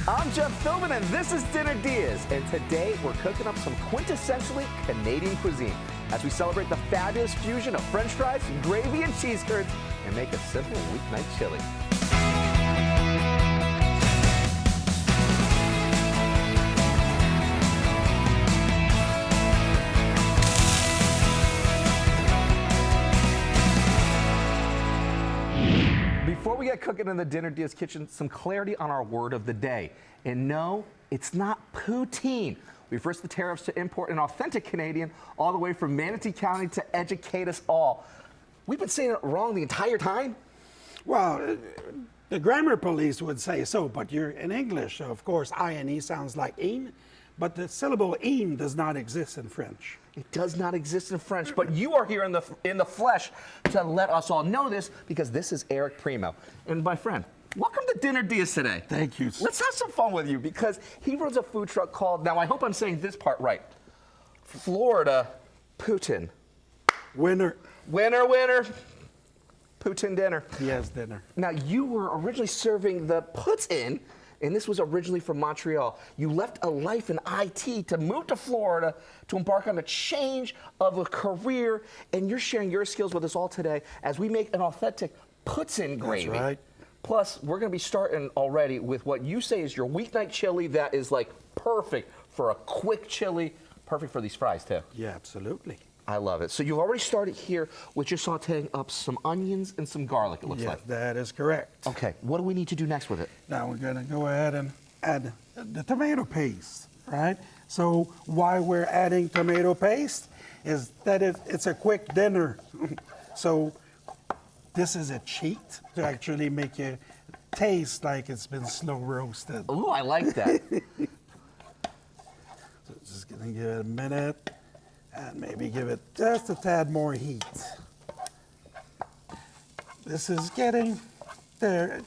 I'm Jeff Philbin, and this is Dinner DeeAs. And today we're cooking up some quintessentially Canadian cuisine as we celebrate the fabulous fusion of French fries, gravy, and cheese curds, and make a simple weeknight chili. Before we get cooking in the Dinner DeeAs kitchen, some clarity on our word of the day. And no, it's not poutine. We've risked the tariffs to import an authentic Canadian all the way from Manatee County to educate us all. We've been saying it wrong the entire time? Well, the grammar police would say so, but you're in English, so of course I-N-E sounds like een, but the syllable een does not exist in French. It does not exist in French, but you are here in the flesh to let us all know this, because this is Eric Primo. And my friend, welcome to Dinner DeeAs today. Thank you. Let's have some fun with you, because he runs a food truck called, now I hope I'm saying this part right, Florida Poutine. Winner. Winner, winner. Poutine dinner. Yes, dinner. Now, you were originally serving the Poutine, and this was originally from Montreal. You left a life in IT to move to Florida to embark on a change of a career, and you're sharing your skills with us all today as we make an authentic Poutine gravy. That's right. Plus, we're going to be starting already with what you say is your weeknight chili that is like perfect for a quick chili, perfect for these fries too. Yeah, absolutely. I love it. So you've already started here with just sauteing up some onions and some garlic, it looks Yes, like. that is correct. Okay, what do we need to do next with it? Now we're going to go ahead and add the tomato paste, right? So why we're adding tomato paste is that it's a quick dinner. So this is a cheat to actually make it taste like it's been slow roasted. Ooh, I like that. So just going to give it a minute and maybe give it just a tad more heat. This is getting there.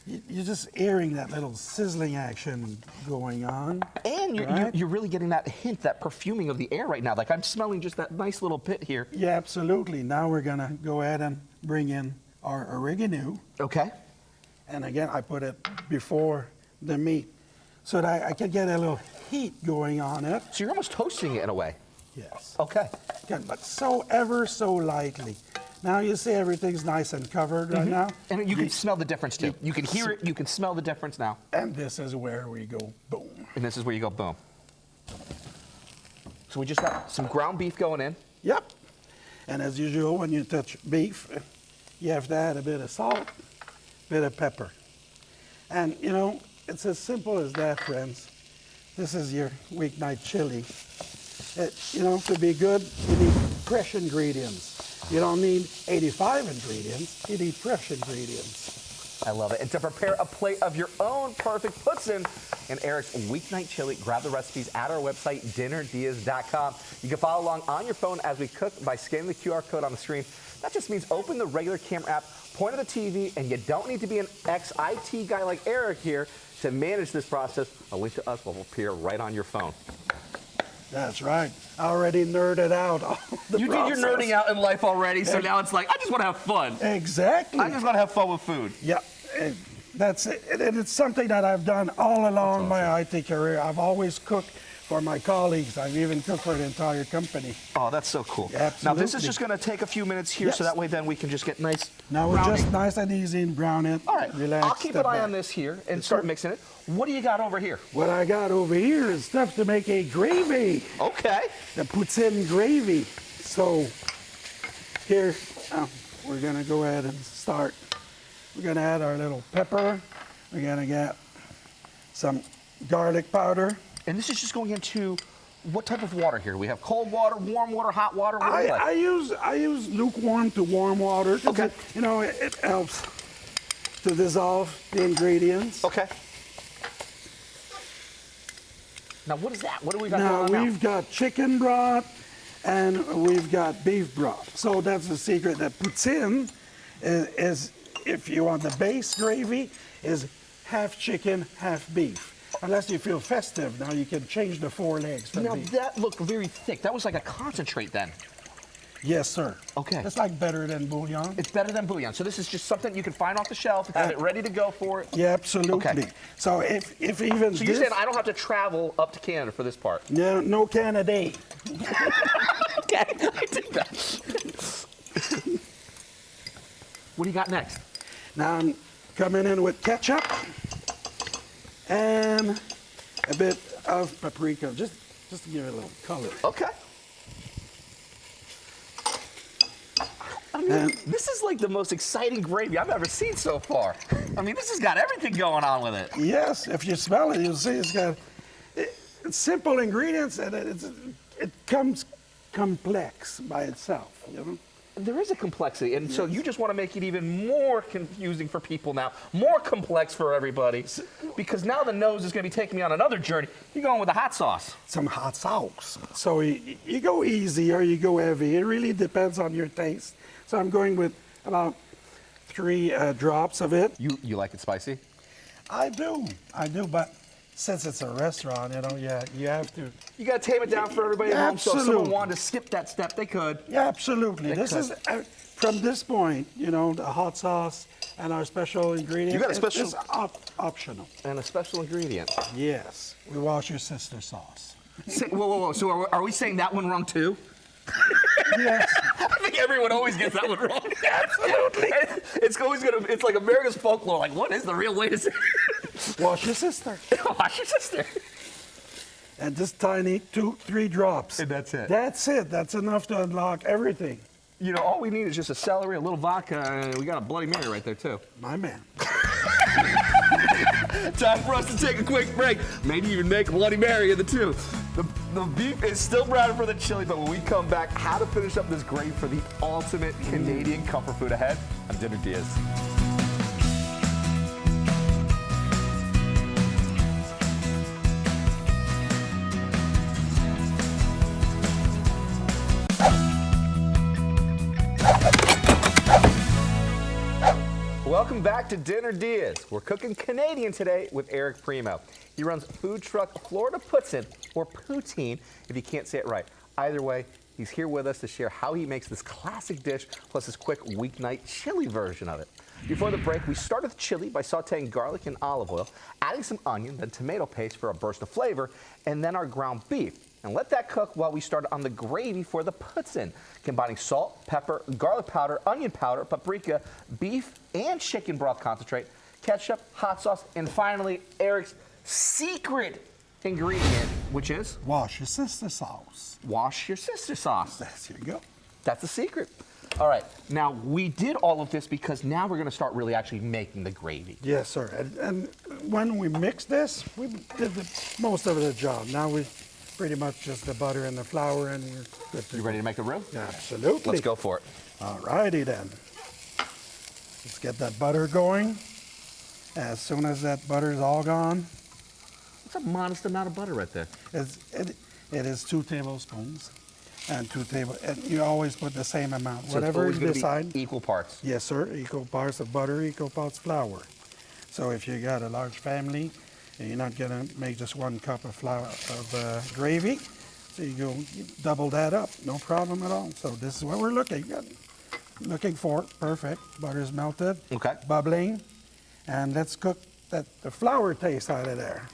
You're just hearing that little sizzling action going on. And you're really getting that hint, that perfuming of the air right now. Like I'm smelling just that nice little bit here. Yeah, absolutely. Now we're gonna go ahead and bring in our oregano. Okay. And again, I put it before the meat so that I can get a little heat going on it. So you're almost toasting it in a way. Yes. Okay. Good, but ever so lightly. Now you see everything's nice and covered right now. And you can smell the difference too. You can hear it, you can smell the difference now. And this is where we go boom. And this is where you go boom. So we just got some ground beef going in. Yep. And as usual, when you touch beef, you have to add a bit of salt, a bit of pepper. And you know, it's as simple as that, friends. This is your weeknight chili. You know, to be good, you need fresh ingredients. You don't need 85 ingredients, you need fresh ingredients. I love it. And to prepare a plate of your own perfect Poutine and Eric's weeknight chili, grab the recipes at our website, dinnerdeeas.com. You can follow along on your phone as we cook by scanning the QR code on the screen. That just means open the regular camera app, point at the TV, and you don't need to be an ex-IT guy like Eric here to manage this process. A link to us will appear right on your phone. That's right. I already nerded out all the You did your nerding out in life already, so now it's like, I just want to have fun. Exactly. I just want to have fun with food. Yeah, and that's it. And it's something that I've done all along my IT career. I've always cooked for my colleagues. I've even cooked for the entire company. Oh, that's so cool. Absolutely. Now, this is just going to take a few minutes here, so that way then we can just get nice Now we're browning. just nice and easy and brown it. All right, Relax. I'll keep an step eye back. on this here and start mixing it. What do you got over here? What I got over here is stuff to make a gravy. Okay. The Poutine gravy. So here, we're gonna go ahead and start. We're gonna add our little pepper. We're gonna get some garlic powder. And this is just going into what type of water here? We have cold water, warm water, hot water. What do you like? I use lukewarm to warm water. 'Cause Okay. You know, it helps to dissolve the ingredients. Okay. Now, what is that? What do we got Now going on we've got chicken broth and we've got beef broth. So that's the secret. That Poutine is, if you want the base gravy, is half chicken, half beef. Unless you feel festive, now you can change the 4 legs from Now, beef. that looked very thick. That was like a concentrate then. Yes, sir. Okay. It's like better than bouillon. It's better than bouillon. So this is just something you can find off the shelf, have it ready to go for it. Yeah, absolutely. Okay. So if even So you're saying I don't have to travel up to Canada for this part? no Canada. Okay, I did that. What do you got next? Now I'm coming in with ketchup and a bit of paprika, just to give it a little color. Okay. I mean, And- this is like the most exciting gravy I've ever seen so far. I mean, this has got everything going on with it. Yes, if you smell it, you'll see it's got it's simple ingredients and it comes complex by itself, you know? There is a complexity, and so you just want to make it even more confusing for people now, more complex for everybody, because now the nose is going to be taking me on another journey. You're going with the hot sauce. Some hot sauce. So you go easy or you go heavy. It really depends on your taste. So I'm going with about 3 drops of it. You like it spicy? I do, but since it's a restaurant, you know, yeah, you have to. You got to tame it down for everybody at home, so if someone Absolutely. wanted to skip that step, they could. Yeah, absolutely. They This could. is from this point, you know, the hot sauce and our special ingredient. You got a special- It's optional. And a special ingredient. Yes, we wash your sister sauce. Whoa. So are we saying that one wrong too? Yes. I think everyone always gets that one wrong. Absolutely. It's always it's like America's folklore. Like, what is the real way to say it? Wash your sister. Wash your sister. And just tiny 2-3 drops. And that's it. That's it. That's enough to unlock everything. You know, all we need is just a celery, a little vodka, and we got a Bloody Mary right there too. My man. Time for us to take a quick break. Maybe even make a Bloody Mary of the two. The beef is still browning for the chili, but when we come back, how to finish up this gravy for the ultimate Canadian comfort food ahead on Dinner DeeAs. Welcome back to Dinner DeeAs. We're cooking Canadian today with Eric Primo. He runs food truck Florida Poutine, or Poutine, if you can't say it right. Either way, he's here with us to share how he makes this classic dish, plus his quick weeknight chili version of it. Before the break, we started the chili by sauteing garlic and olive oil, adding some onion, then tomato paste for a burst of flavor, and then our ground beef. And let that cook while we started on the gravy for the poutine, combining salt, pepper, garlic powder, onion powder, paprika, beef, and chicken broth concentrate, ketchup, hot sauce, and finally, Eric's secret ingredient, which is Wash your sister sauce. wash your sister sauce. There you go. That's the secret. All right, now we did all of this because now we're gonna start really actually making the gravy. Yes, sir. And when we mix this, we did most of the job. Now we pretty much just the butter and the flour, and we're good to You go. ready to make the roux? Absolutely. Let's go for it. All righty then. Let's get that butter going. As soon as that butter is all gone, That's a modest amount of butter right there. it is 2 tablespoons and and you always put the same amount. So Whatever it's you always gonna decide. be equal parts. Yes, sir. Equal parts of butter, equal parts flour. So if you got a large family, and you're not gonna make just 1 cup of flour of gravy, so you double that up, no problem at all. So this is what we're looking for. Perfect. Butter's melted. Okay. Bubbling, and let's cook the flour taste out of there.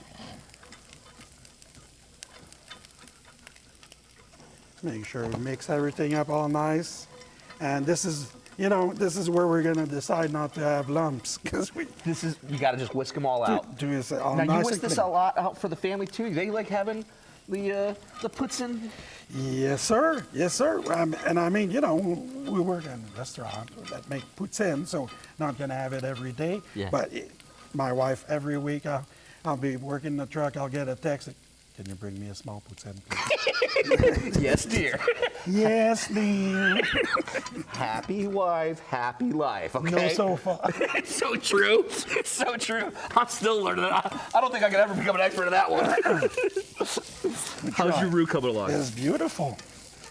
Make sure we mix everything up all nice, and this is where we're gonna decide not to have lumps, because we You gotta just whisk them all out. do this all Now nice you whisk and this clean. a lot out for the family too. They like having the poutine. Yes, sir. Yes, sir. And I mean, we work in a restaurant that make poutine, so not gonna have it every day. Yeah. But my wife, every week, I'll be working the truck. I'll get a text. Can you bring me a small poutine, please? Yes, dear. Yes, dear. Happy wife, happy life. Okay. No sofa. It's so true. It's so true. I'm still learning that. I don't think I could ever become an expert in that one. How's your roux coming along? It's beautiful.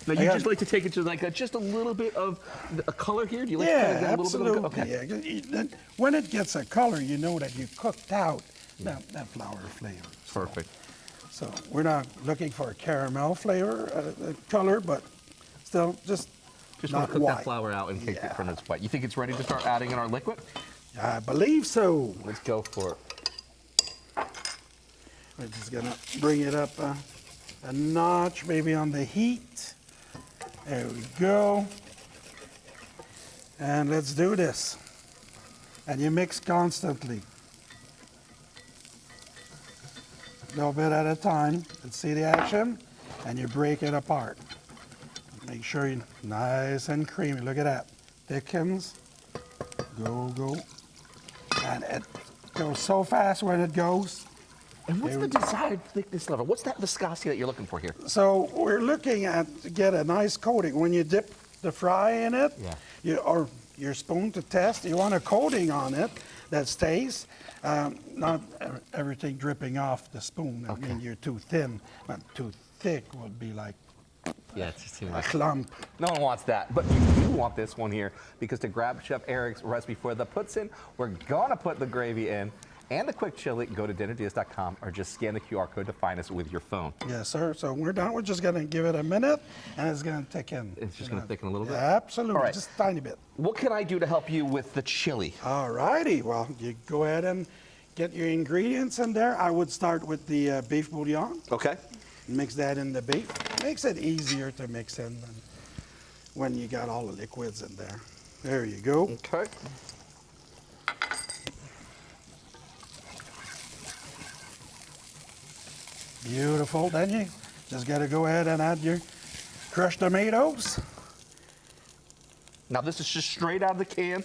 Now I you got- just like to take it to like just a little bit of a color here. Do you like to kind Yeah, of get a little bit of absolutely. okay? Yeah. When it gets a color, you know that you cooked out that flour flavor. Perfect. So we're not looking for a caramel flavor color, but still just Just not want to cook white. that flour out and take it from its white. You think it's ready to start adding in our liquid? I believe so. Let's go for it. We're just gonna bring it up a notch, maybe on the heat. There we go. And let's do this. And you mix constantly. A little bit at a time. Let's see the action. And you break it apart. Make sure you're nice and creamy. Look at that. Thickens. Go, go. And it goes so fast when it goes. And what's the desired thickness level? What's that viscosity that you're looking for here? So we're looking at to get a nice coating. When you dip the fry in it, or your spoon to test, you want a coating on it that stays, not everything dripping off the spoon. I mean, you're too thin, but too thick would be like it's just too a much. clump. No one wants that, but you do want this one here because to grab Chef Eric's recipe for the poutine, we're gonna put the gravy in and the quick chili. Go to dinnerdeas.com or just scan the QR code to find us with your phone. Yes, sir. So we're done. We're just gonna give it a minute, and it's gonna thicken. It's just gonna thicken a little bit? Absolutely, All right. just a tiny bit. What can I do to help you with the chili? All righty. Well, you go ahead and get your ingredients in there. I would start with the beef bouillon. Okay. Mix that in the beef. Makes it easier to mix in than when you got all the liquids in there. There you go. Okay. Beautiful. Then you just got to go ahead and add your crushed tomatoes. Now this is just straight out of the can.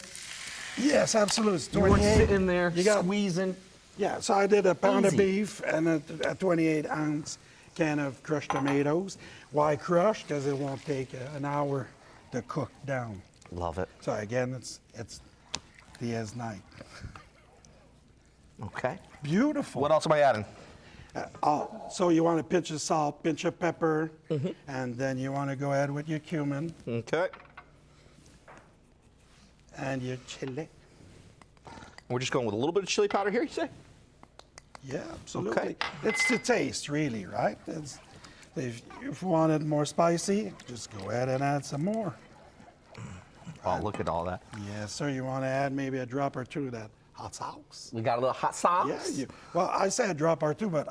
Yes, absolutely. It's You weren't 28. sitting there You got- squeezing. Yeah, so I did a pound Easy. of beef and a 28-ounce can of crushed tomatoes. Why crushed? Because it won't take an hour to cook down. Love it. So again, it's DeeAs night. Okay. Beautiful. What else am I adding? So you want a pinch of salt, pinch of pepper, and then you want to go ahead with your cumin Okay. and your chili. We're just going with a little bit of chili powder here, you say? Yeah, absolutely. Okay. It's the taste, really, right? If you want it more spicy, just go ahead and add some more. Oh, look at all that. Yes, sir. You want to add maybe a drop or two of that hot sauce. We got a little hot sauce. Yeah. Well, I say a drop or two, but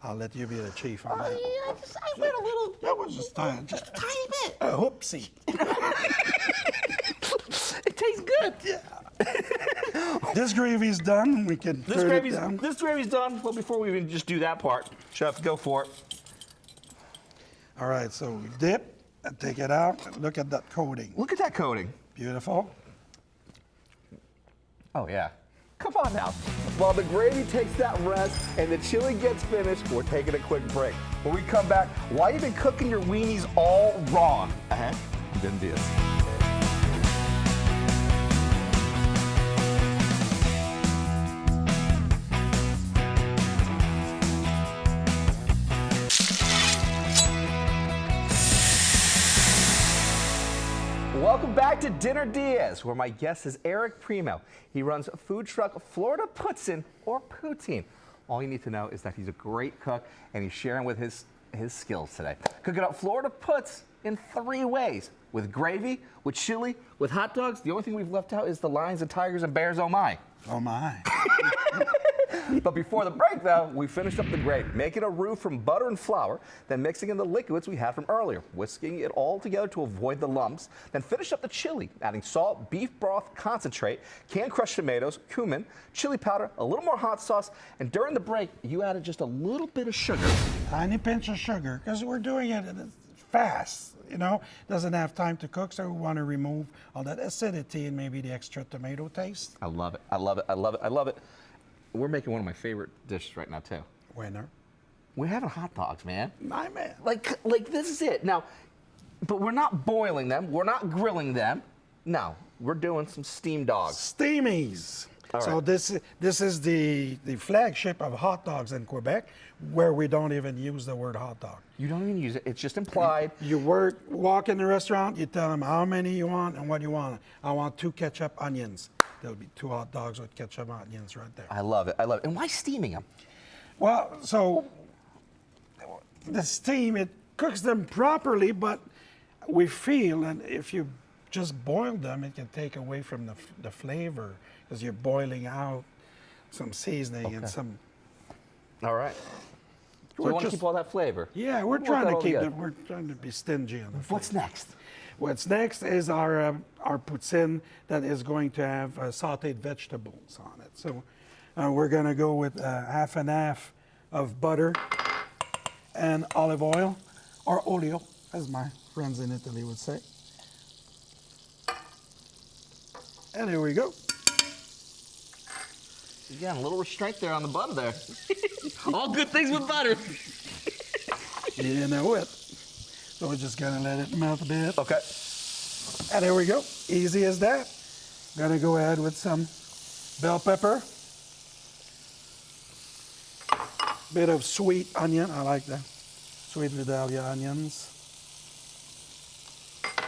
I'll let you be the chief on that. I went a little. That was just tiny, Just a tiny bit. a whoopsie. It tastes good. This gravy's done. We can turn it down. This gravy's done. Well, before we even just do that part, Chef, go for it. All right, so we dip and take it out. Look at that coating. Look at that coating. Beautiful. Oh, yeah. Come on now. While the gravy takes that rest and the chili gets finished, we're taking a quick break. When we come back, why you been cooking your weenies all wrong? Then this. Welcome back to Dinner DeeAs, where my guest is Eric Primo. He runs food truck Florida Poutine, or Poutine. All you need to know is that he's a great cook, and he's sharing with his skills today. Cooking up Florida Puts in 3 ways: with gravy, with chili, with hot dogs. The only thing we've left out is the lions and tigers and bears, oh my. Oh, my. But before the break, though, we finished up the gravy, making a roux from butter and flour, then mixing in the liquids we had from earlier, whisking it all together to avoid the lumps, then finish up the chili, adding salt, beef broth concentrate, canned crushed tomatoes, cumin, chili powder, a little more hot sauce, and during the break, you added just a little bit of sugar. Tiny pinch of sugar, because we're doing it fast. You know, doesn't have time to cook, so we want to remove all that acidity and maybe the extra tomato taste. I love it. I love it. I love it. I love it. We're making one of my favorite dishes right now, too. Winner. We're having hot dogs, man. My man. Like this is it. Now, but we're not boiling them. We're not grilling them. No, we're doing some steamed dogs. Steamies. All So right. this is the flagship of hot dogs in Quebec, where we don't even use the word hot dog. You don't even use it. It's just implied. You walk in the restaurant, you tell them how many you want and what you want. I want 2 ketchup onions. There'll be 2 hot dogs with ketchup onions right there. I love it. I love it. And why steaming them? Well, so the steam, it cooks them properly, but we feel that if you just boil them, it can take away from the flavor because you're boiling out some seasoning and some. All right. So we want to keep all that flavor. Yeah, we're trying to keep it. We're trying to be stingy on the flavor. What's next? What's next is our poutine that is going to have sautéed vegetables on it. So we're going to go with half and half of butter and olive oil, or olio, as my friends in Italy would say. And here we go. Again, a little restraint there on the butter there. All good things with butter. You know it. So we're just gonna let it melt a bit. Okay. And there we go. Easy as that. Gonna go ahead with some bell pepper. Bit of sweet onion. I like the sweet Vidalia onions.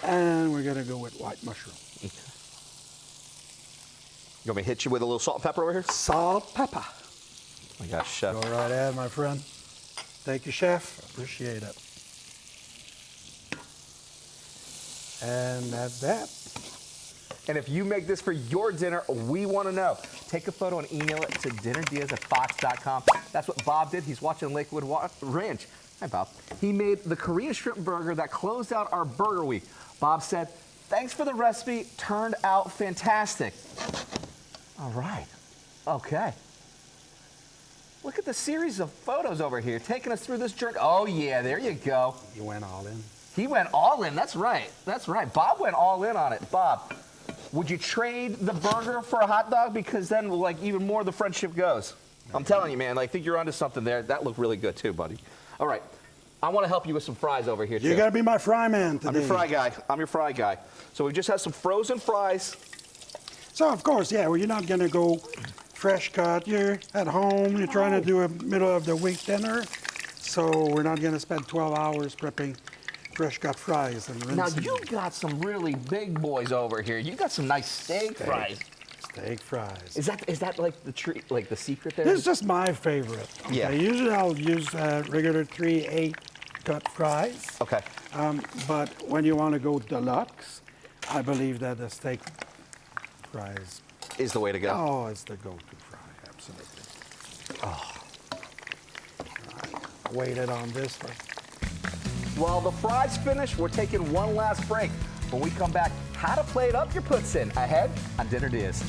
And we're gonna go with white mushroom. Okay. You want me to hit you with a little salt and pepper over here? Salt, pepper. Oh my gosh, chef. Go right ahead, my friend. Thank you, chef. Appreciate it. And that's that. And if you make this for your dinner, we want to know. Take a photo and email it to dinnerdeas@fox.com. That's what Bob did. He's watching Lakewood Ranch. Hi, Bob. He made the Korean shrimp burger that closed out our burger week. Bob said, thanks for the recipe. Turned out fantastic. All right. Okay. Look at the series of photos over here taking us through this journey. Oh, yeah, there you go. You went all in. He went all in. That's right. That's right. Bob went all in on it. Bob, would you trade the burger for a hot dog? Because then, like, even more the friendship goes. I'm telling you, man. I think you're onto something there. That looked really good, too, buddy. All right. I want to help you with some fries over here, too. You got to be my fry man today. I'm your fry guy. I'm your fry guy. So we just had some frozen fries. So, of course, yeah, well, you're not going to go fresh cut. You're at home. You're trying to do a middle of the week dinner. So we're not going to spend 12 hours prepping fresh cut fries and rinsing. Now, you got some really big boys over here. You got some nice steak fries. Steak fries. Is that like the treat, like the secret there? This is just my favorite. Yeah. Okay, usually I'll use regular 3/8 cut fries. Okay. But when you want to go deluxe, I believe that the steak fries Is the way to go. Oh, it's the go-to fry, absolutely. Oh. Right. Waited on this for. While the fries finish, we're taking one last break. When we come back, how to plate up your poutine ahead on Dinner Diaz.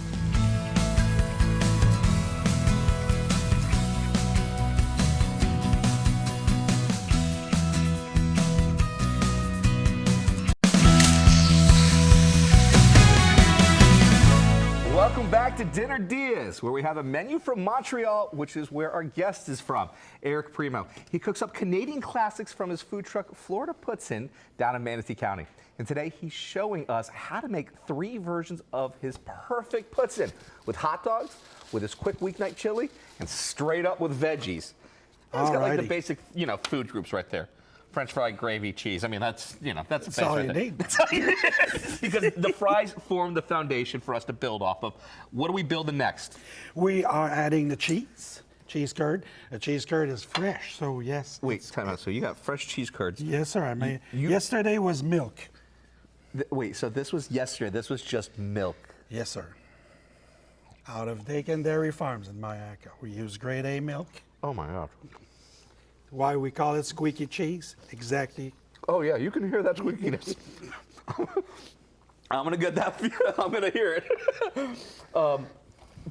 Welcome back to Dinner Diaz, where we have a menu from Montreal, which is where our guest is from, Eric Primo. He cooks up Canadian classics from his food truck, Florida Poutine, down in Manatee County. And today he's showing us how to make 3 versions of his perfect poutine, with hot dogs, with his quick weeknight chili, and straight up with veggies. And he's got like the basic, food groups right there. French fry, gravy, cheese. I mean, that's the base all right you there. need. That's all you need. Because the fries form the foundation for us to build off of. What are we building next? We are adding the cheese curd. The cheese curd is fresh, so yes. Wait, time out. So you got fresh cheese curds. Yes, sir. I made. Yesterday was milk. Wait, so this was yesterday. This was just milk. Yes, sir. Out of Dakin Dairy Farms in Mayaka. We use grade A milk. Oh my God. Why we call it squeaky cheese? Exactly. Oh yeah, you can hear that squeakiness. I'm gonna get that. I'm gonna hear it.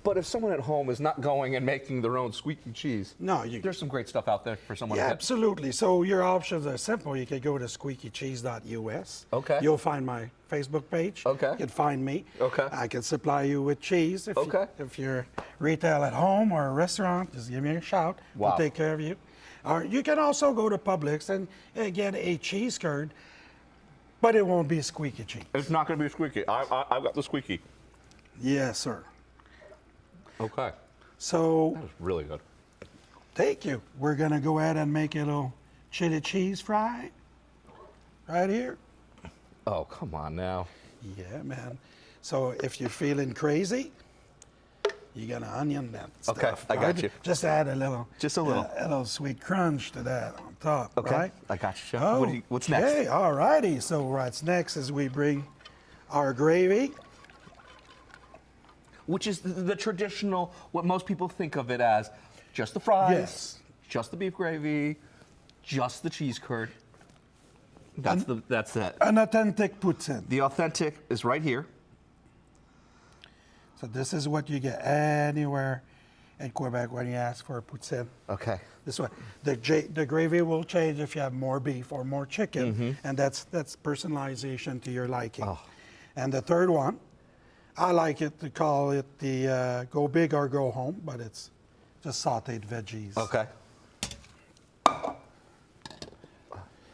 But if someone at home is not going and making their own squeaky cheese, there's some great stuff out there for someone. Yeah, to absolutely. So your options are simple. You can go to squeakycheese.us. Okay. You'll find my Facebook page. Okay. You can find me. Okay. I can supply you with cheese. If you're retail at home or a restaurant, just give me a shout. Wow. We'll take care of you. Or you can also go to Publix and get a cheese curd, but it won't be squeaky cheese. It's not going to be squeaky. I've got the squeaky. Yes, sir. Okay. So That was really good. thank you. We're going to go ahead and make a little chili cheese fry right here. Oh, come on now. Yeah, man. So if you're feeling crazy, you're gonna onion that stuff. Okay, I got you. Just add a little. Just a little. A little sweet crunch to that on top, Okay, right? I got you, Chef. What's next? Okay, all righty. So what's next is we bring our gravy. Which is the traditional, what most people think of it as, just the fries, Yes. just the beef gravy, just the cheese curd. That's it. An authentic poutine. The authentic is right here. So this is what you get anywhere in Quebec when you ask for a poutine. Okay. This one, the gravy will change if you have more beef or more chicken, and that's personalization to your liking. Oh. And the third one, I like it to call it the go big or go home, but it's just sautéed veggies. Okay.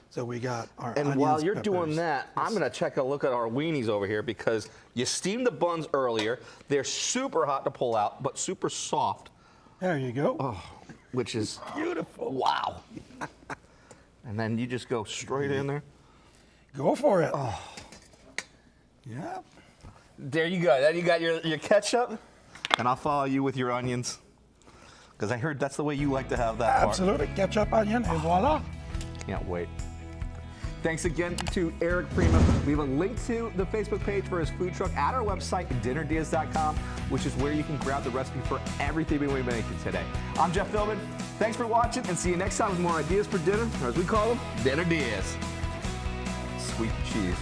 So we got our And onions, while you're peppers. doing that, I'm going to check a look at our weenies over here because you steamed the buns earlier. They're super hot to pull out, but super soft, There you go. Oh. which is Beautiful. wow. And then you just go straight in there. Go for it. Oh. Yeah. There you go. Then you got your ketchup, and I'll follow you with your onions because I heard that's the way you like to have that part. Absolutely. Ketchup, onion, and voila. Can't wait. Thanks again to Eric Prima. We have a link to the Facebook page for his food truck at our website, dinnerdeas.com, which is where you can grab the recipe for everything we made today. I'm Jeff Philbin. Thanks for watching, and see you next time with more ideas for dinner, or as we call them, Dinner Diaz. Sweet cheese.